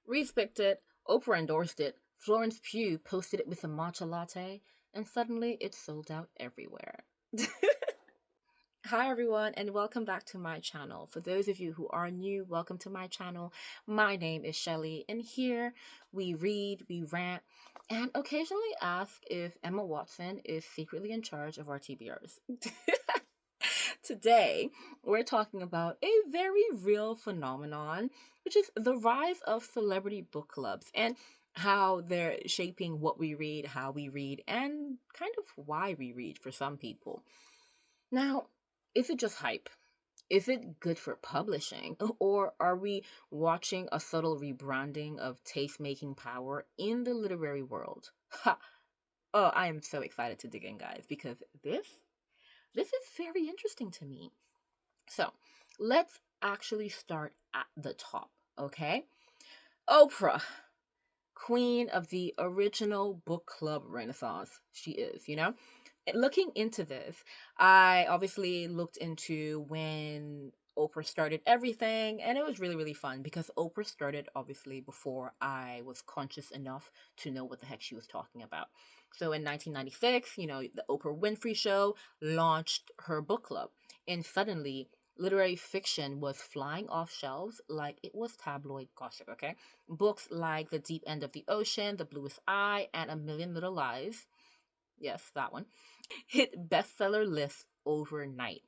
Reese picked it, Oprah endorsed it, Florence Pugh posted it with a matcha latte, and suddenly it sold out everywhere. Hi everyone and welcome back to my channel. For those of you who are new, welcome to my channel. My name is Shelly and here we read, we rant, and occasionally ask if Emma Watson is secretly in charge of our TBRs. Today, we're talking about a very real phenomenon, which is the rise of celebrity book clubs and how they're shaping what we read, how we read, and kind of why we read for some people. Now, is it just hype? Is it good for publishing? Or are we watching a subtle rebranding of taste making power in the literary world? Ha! Oh, I am so excited to dig in, guys, because this is very interesting to me. So, let's actually start at the top, okay? Oprah, queen of the original book club renaissance. She is. Looking into this, I obviously looked into when Oprah started everything, and it was really, really fun because Oprah started obviously before I was conscious enough to know what the heck she was talking about. So in 1996, the Oprah Winfrey Show launched her book club, and suddenly literary fiction was flying off shelves like it was tabloid gossip, okay? Books like The Deep End of the Ocean, The Bluest Eye, and A Million Little Lies, yes, that one, hit bestseller lists overnight.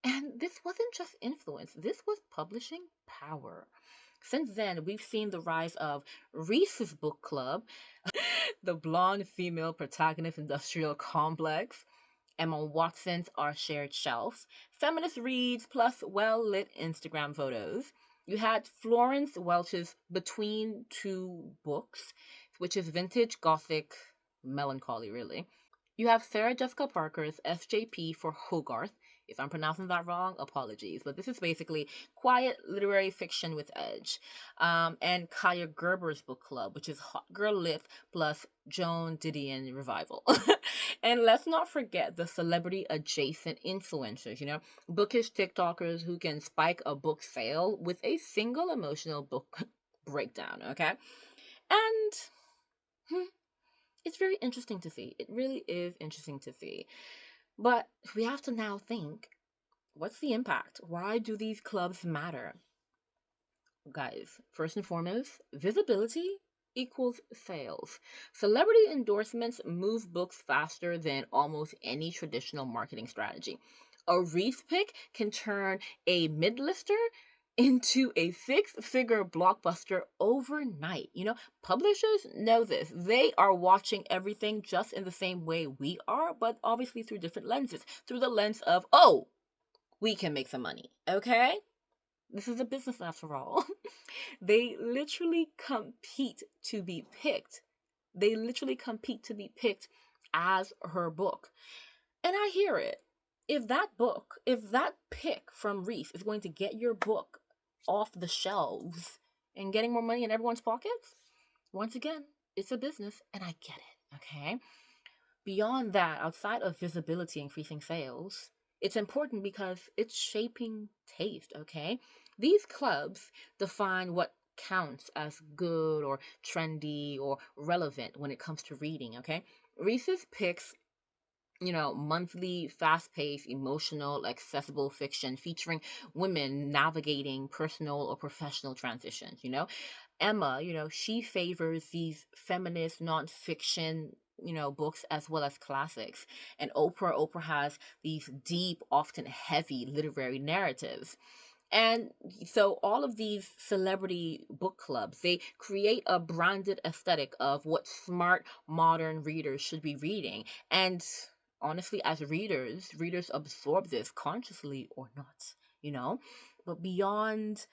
And this wasn't just influence, this was publishing power. Since then, we've seen the rise of Reese's Book Club, the blonde female protagonist industrial complex, Emma Watson's Our Shared Shelf, feminist reads, plus well lit Instagram photos. You had Florence Welch's Between Two Books, which is vintage gothic melancholy, really. You have Sarah Jessica Parker's SJP for Hogarth. If I'm pronouncing that wrong, apologies. But this is basically quiet literary fiction with edge. And Kaya Gerber's book club, which is Hot Girl Lit plus Joan Didion revival. And let's not forget the celebrity adjacent influencers, bookish TikTokers who can spike a book sale with a single emotional book breakdown, okay? And it's very interesting to see. It really is interesting to see. But we have to now think, what's the impact? Why do these clubs matter? Guys, first and foremost, visibility equals sales. Celebrity endorsements move books faster than almost any traditional marketing strategy. A Reese pick can turn a mid-lister into a six-figure blockbuster overnight. Publishers know this. They are watching everything just in the same way we are, but obviously through different lenses. Through the lens of, oh, we can make some money, okay? This is a business after all. They literally compete to be picked. They literally compete to be picked as her book. And I hear it. If that pick from Reese is going to get your book off the shelves and getting more money in everyone's pockets, once again, it's a business and I get it, okay? Beyond that, outside of visibility increasing sales, it's important because it's shaping taste, okay? These clubs define what counts as good or trendy or relevant when it comes to reading, okay? Reese's picks monthly, fast paced, emotional, accessible fiction featuring women navigating personal or professional transitions. Emma, she favors these feminist nonfiction, books as well as classics. And Oprah has these deep, often heavy literary narratives. And so all of these celebrity book clubs, they create a branded aesthetic of what smart modern readers should be reading. And honestly, as readers absorb this consciously or not. But beyond,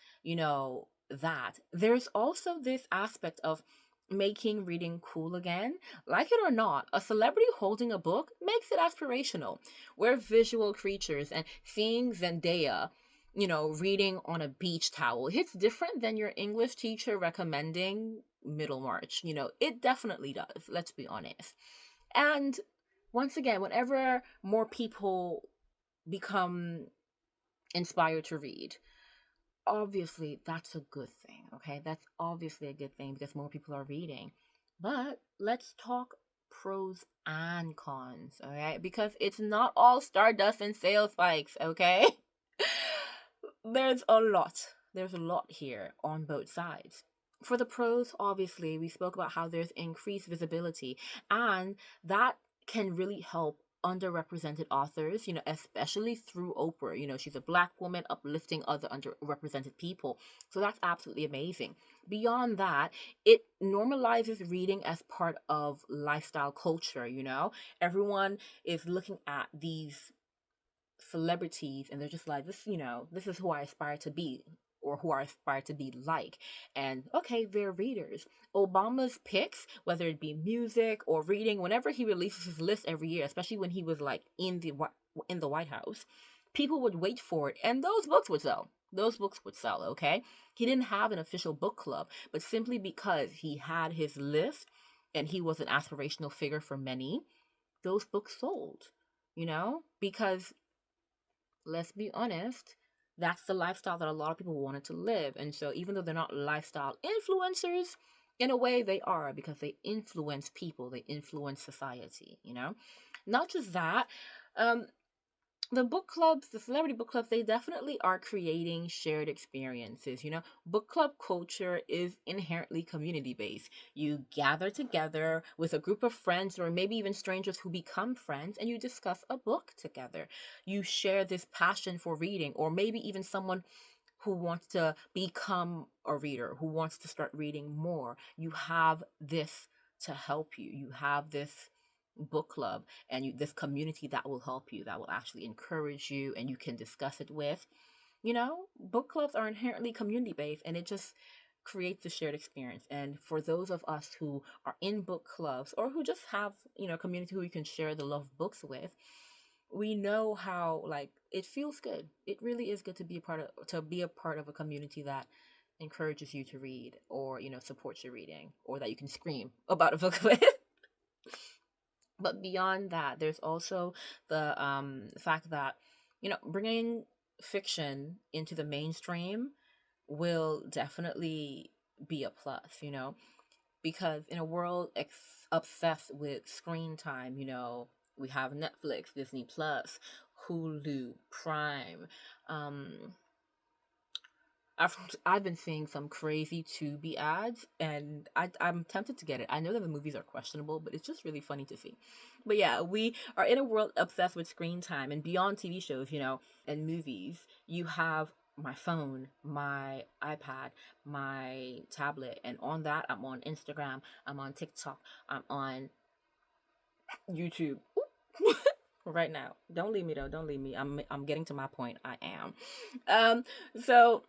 that, there's also this aspect of making reading cool again. Like it or not, a celebrity holding a book makes it aspirational. We're visual creatures, and seeing Zendaya reading on a beach towel hits different than your English teacher recommending Middlemarch. It definitely does, let's be honest. And once again, whenever more people become inspired to read, obviously that's a good thing, okay? That's obviously a good thing because more people are reading. But let's talk pros and cons, all right? Because it's not all stardust and sales spikes, okay? There's a lot. There's a lot here on both sides. For the pros, obviously, we spoke about how there's increased visibility, and that can really help underrepresented authors, especially through Oprah. She's a black woman uplifting other underrepresented people. So that's absolutely amazing. Beyond that, it normalizes reading as part of lifestyle culture. Everyone is looking at these celebrities and they're just like, this is who I aspire to be, or who I aspire to be like. And okay, they're readers. Obama's picks, whether it be music or reading, whenever he releases his list every year, especially when he was like in the White House, people would wait for it, and those books would sell. Those books would sell. Okay, he didn't have an official book club, but simply because he had his list and he was an aspirational figure for many, those books sold. Because let's be honest, that's the lifestyle that a lot of people wanted to live. And so, even though they're not lifestyle influencers, in a way they are, because they influence people, they influence society. Not just that, um, the book clubs, the celebrity book clubs, they definitely are creating shared experiences. Book club culture is inherently community based. You gather together with a group of friends or maybe even strangers who become friends, and you discuss a book together. You share this passion for reading, or maybe even someone who wants to become a reader, who wants to start reading more. You have this to help you. You have this book club and this community that will help you, that will actually encourage you, and you can discuss it with. Book clubs are inherently community based, and it just creates a shared experience. And for those of us who are in book clubs, or who just have community who we can share the love of books with, we know how, like, it feels good. It really is good to be a part of a community that encourages you to read, or supports your reading, or that you can scream about a book with. But beyond that, there's also the fact that, bringing fiction into the mainstream will definitely be a plus. Because in a world obsessed with screen time, we have Netflix, Disney Plus, Hulu, Prime. Um, I've been seeing some crazy Tubi ads, and I'm tempted to get it. I know that the movies are questionable, but it's just really funny to see. But yeah, we are in a world obsessed with screen time, and beyond TV shows, and movies, you have my phone, my iPad, my tablet, and on that, I'm on Instagram, I'm on TikTok, I'm on YouTube. Right now. Don't leave me though. Don't leave me. I'm getting to my point. I am. So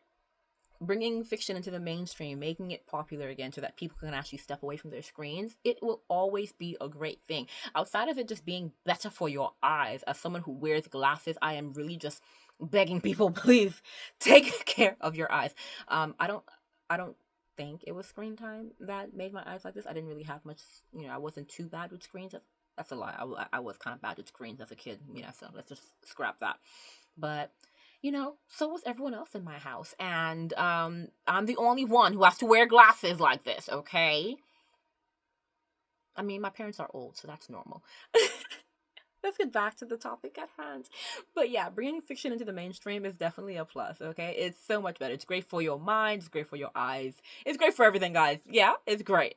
bringing fiction into the mainstream, making it popular again so that people can actually step away from their screens, it will always be a great thing. Outside of it just being better for your eyes, as someone who wears glasses, I am really just begging people, please take care of your eyes. I don't think it was screen time that made my eyes like this. I didn't really have much, I wasn't too bad with screens. That's a lie. I was kind of bad with screens as a kid, so let's just scrap that. But so was everyone else in my house. And I'm the only one who has to wear glasses like this, okay? I mean, my parents are old, so that's normal. Let's get back to the topic at hand. But yeah, bringing fiction into the mainstream is definitely a plus, okay? It's so much better. It's great for your mind, it's great for your eyes, it's great for everything, guys. Yeah, it's great.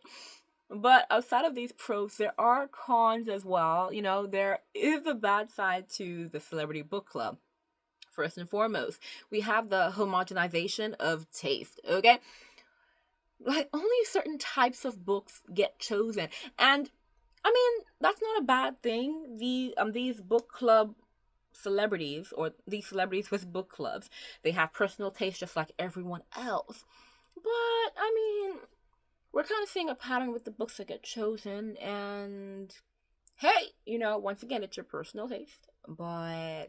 But outside of these pros, there are cons as well. There is a bad side to the celebrity book club. First and foremost, we have the homogenization of taste, okay? Like, only certain types of books get chosen. And I mean, that's not a bad thing. These book club celebrities, or these celebrities with book clubs, they have personal taste just like everyone else. But I mean, we're kind of seeing a pattern with the books that get chosen, and hey, once again, it's your personal taste. But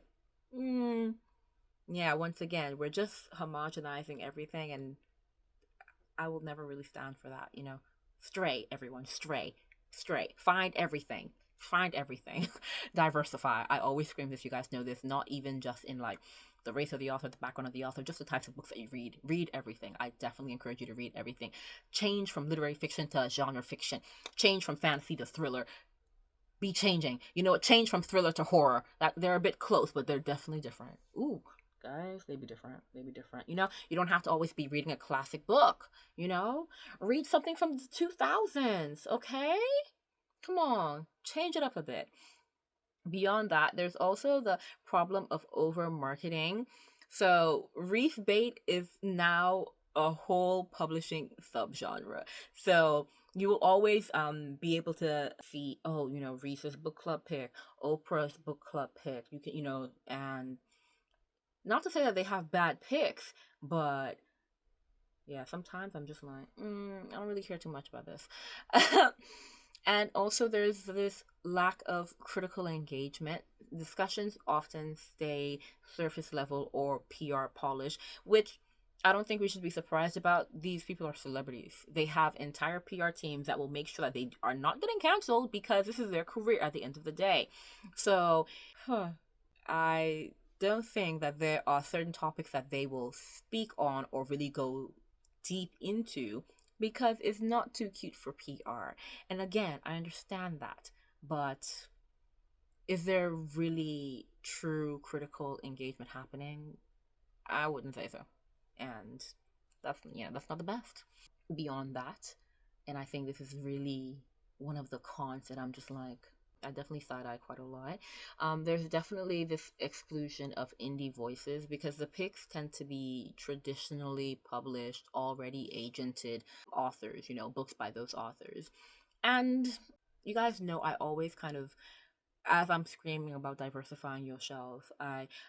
yeah, once again, we're just homogenizing everything, and I will never really stand for that. Stray, everyone, stray, find everything, find everything. Diversify. I always scream this, you guys know this, not even just in like the race of the author, the background of the author, just the types of books that you read. Read everything. I definitely encourage you to read everything. Change from literary fiction to genre fiction. Change from fantasy to thriller. Be changing. Change from thriller to horror. That they're a bit close, but they're definitely different. Ooh, guys, they be different. They be different. You don't have to always be reading a classic book. Read something from the 2000s. Okay, come on, change it up a bit. Beyond that, there's also the problem of over marketing. So reef bait is now a whole publishing subgenre. So you will always be able to see, oh, Reese's book club pick, Oprah's book club pick. You can, and not to say that they have bad picks, but yeah, sometimes I'm just like, I don't really care too much about this. And also, there's this lack of critical engagement. Discussions often stay surface level or PR polish, which I don't think we should be surprised about. These people are celebrities. They have entire PR teams that will make sure that they are not getting canceled because this is their career at the end of the day. So, I don't think that there are certain topics that they will speak on or really go deep into because it's not too cute for PR. And again, I understand that, but is there really true critical engagement happening? I wouldn't say so. And that's not the best. Beyond that, and I think this is really one of the cons that I'm just like, I definitely side-eye quite a lot. There's definitely this exclusion of indie voices because the picks tend to be traditionally published, already agented authors, books by those authors. And you guys know I always kind of, as I'm screaming about diversifying your shelves,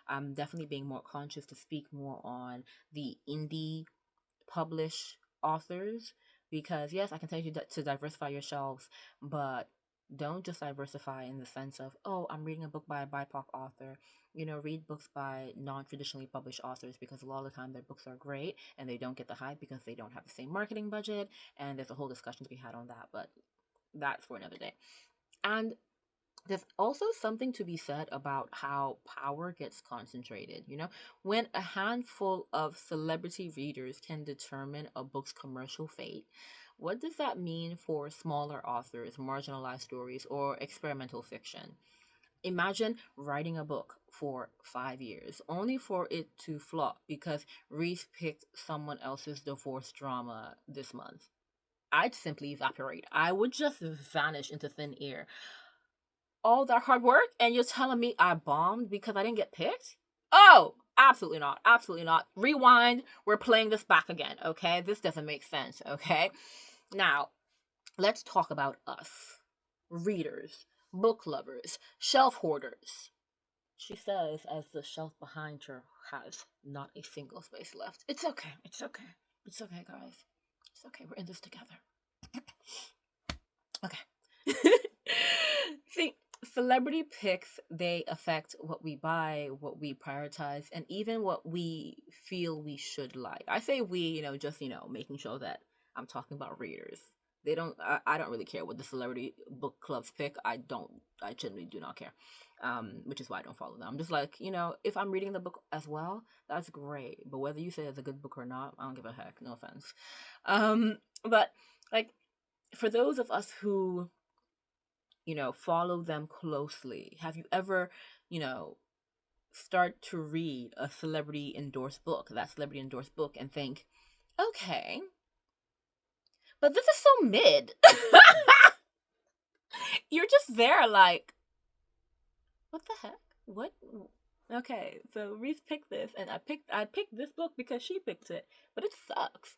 I'm definitely being more conscious to speak more on the indie published authors because yes, I can tell you to diversify your shelves, but don't just diversify in the sense of, oh, I'm reading a book by a BIPOC author. Read books by non-traditionally published authors because a lot of the time their books are great and they don't get the hype because they don't have the same marketing budget, and there's a whole discussion to be had on that, but that's for another day. And there's also something to be said about how power gets concentrated. When a handful of celebrity readers can determine a book's commercial fate, what does that mean for smaller authors, marginalized stories, or experimental fiction? Imagine writing a book for 5 years only for it to flop because Reese picked someone else's divorce drama this month. I'd simply evaporate. I would just vanish into thin air. All that hard work and you're telling me I bombed because I didn't get picked? Oh, absolutely not. Absolutely not. Rewind. We're playing this back again, okay? This doesn't make sense, okay? Now, let's talk about us. Readers, book lovers, shelf hoarders. She says as the shelf behind her has not a single space left. It's okay. It's okay. It's okay, guys. It's okay. We're in this together. Okay. See, celebrity picks, they affect what we buy, what we prioritize, and even what we feel we should like. I say we, just, making sure that I'm talking about readers. They don't, I don't really care what the celebrity book clubs pick. I generally do not care. Which is why I don't follow them. I'm just like, if I'm reading the book as well, that's great. But whether you say it's a good book or not, I don't give a heck. No offense. But like, for those of us who follow them closely, have you ever, start to read a celebrity endorsed book, and think, okay, but this is so mid. You're just there like, what the heck? What? Okay, so Reese picked this, and I picked this book because she picked it, but it sucks,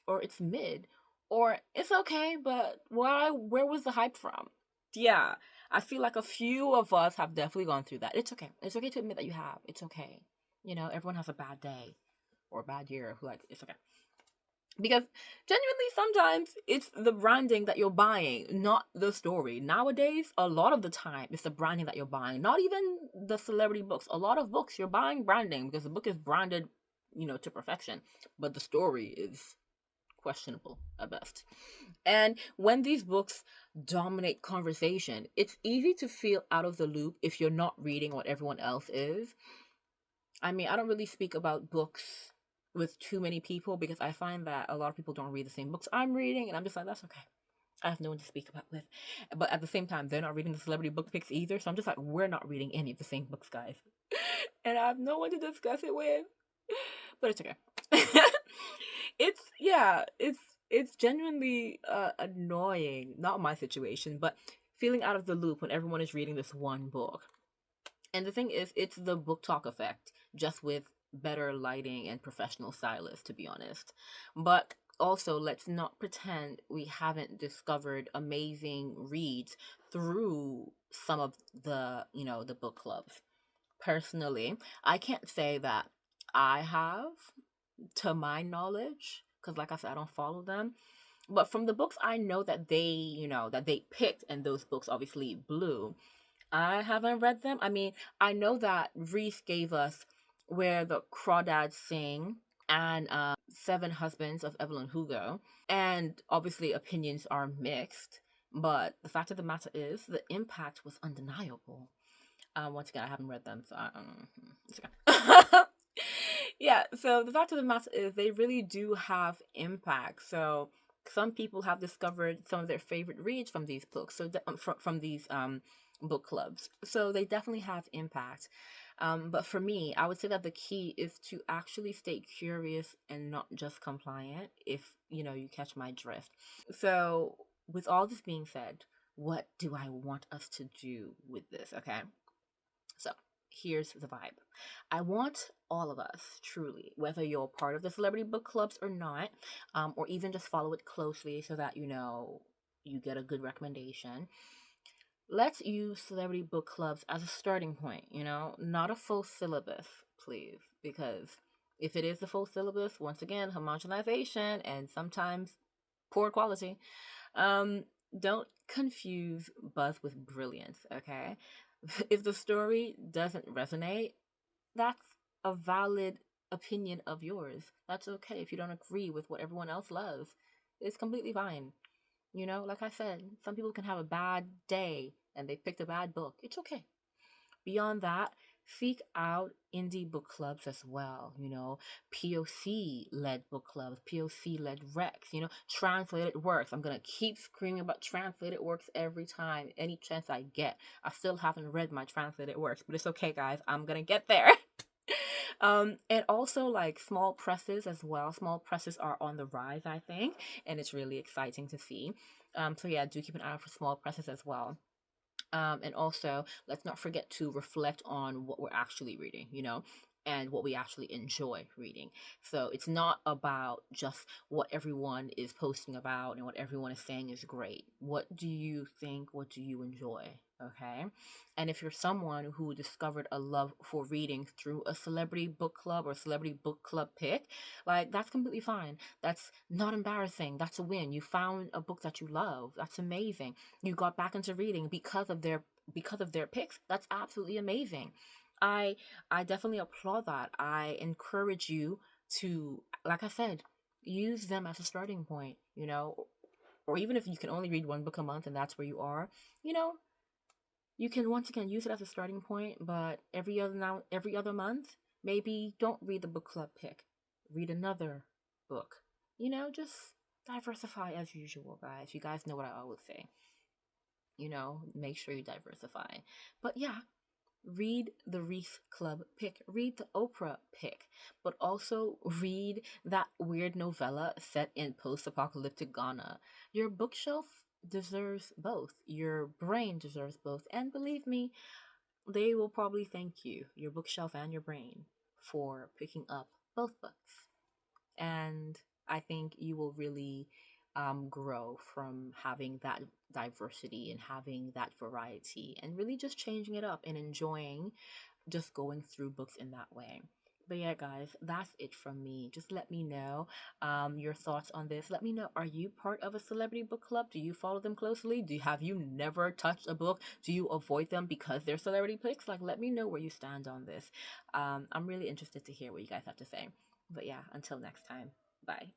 or it's mid, or it's okay, but where was the hype from? Yeah, I feel like a few of us have definitely gone through that. It's okay. It's okay to admit that you have. It's okay. Everyone has a bad day or a bad year. Like, it's okay. Because genuinely, sometimes it's the branding that you're buying, not the story. Nowadays, a lot of the time, it's the branding that you're buying, not even the celebrity books. A lot of books, you're buying branding because the book is branded, to perfection. But the story is questionable at best. And when these books dominate conversation, it's easy to feel out of the loop if you're not reading what everyone else is. I mean, I don't really speak about books with too many people because I find that a lot of people don't read the same books I'm reading, and I'm just like, that's okay. I have no one to speak about with. But at the same time, they're not reading the celebrity book picks either. So I'm just like, we're not reading any of the same books, guys. And I have no one to discuss it with. But it's okay. It's yeah, it's genuinely annoying. Not my situation, but feeling out of the loop when everyone is reading this one book. And the thing is, it's the book talk effect, just with better lighting and professional stylists, to be honest. But also, let's not pretend we haven't discovered amazing reads through some of the book clubs. Personally, I can't say that I have, to my knowledge, because like I said, I don't follow them. But from the books I know that they picked, and those books obviously blew, I haven't read them. I mean, I know that Reese gave us Where the Crawdads Sing and Seven Husbands of Evelyn Hugo. And obviously, opinions are mixed. But the fact of the matter is, the impact was undeniable. Once again, I haven't read them, so it's okay. Yeah, so the fact of the matter is, they really do have impact. So some people have discovered some of their favorite reads from these books, so from these book clubs. So they definitely have impact. But for me, I would say that the key is to actually stay curious and not just compliant, if you catch my drift. So, with all this being said, what do I want us to do with this? Okay. So, here's the vibe. I want all of us, truly, whether you're part of the celebrity book clubs or not, or even just follow it closely so that you get a good recommendation. Let's use celebrity book clubs as a starting point, not a full syllabus, please. Because if it is the full syllabus, once again, homogenization and sometimes poor quality. Don't confuse buzz with brilliance, okay? If the story doesn't resonate, that's a valid opinion of yours. That's okay if you don't agree with what everyone else loves. It's completely fine. Like I said, some people can have a bad day and they picked a bad book. It's okay. Beyond that, seek out indie book clubs as well, POC led book clubs, POC led recs, translated works. I'm going to keep screaming about translated works every time, any chance I get. I still haven't read my translated works, but it's okay, guys. I'm going to get there. And also like small presses as well. Small presses are on the rise, I think, and it's really exciting to see. So yeah, do keep an eye out for small presses as well. And also, let's not forget to reflect on what we're actually reading, and what we actually enjoy reading. So it's not about just what everyone is posting about and what everyone is saying is great. What do you think? What do you enjoy? Okay. And if you're someone who discovered a love for reading through a celebrity book club or celebrity book club pick, like that's completely fine. That's not embarrassing. That's a win. You found a book that you love. That's amazing. You got back into reading because of their picks. That's absolutely amazing. I I definitely applaud that. I encourage you to, like I said, use them as a starting point, or even if you can only read one book a month and that's where you are, you know, you can once again use it as a starting point, but every other month, maybe don't read the book club pick. Read another book. Just diversify as usual, guys. You guys know what I always say. Make sure you diversify. But yeah, read the Reese Club pick, read the Oprah pick, but also read that weird novella set in post apocalyptic Ghana. Your bookshelf deserves both, your brain deserves both, and believe me, they will probably thank you, your bookshelf and your brain, for picking up both books. And I think you will really grow from having that diversity and having that variety and really just changing it up and enjoying just going through books in that way. But yeah, guys, that's it from me. Just let me know your thoughts on this. Let me know, are you part of a celebrity book club? Do you follow them closely? Have you never touched a book? Do you avoid them because they're celebrity picks? Like, let me know where you stand on this. I'm really interested to hear what you guys have to say. But yeah, until next time, bye.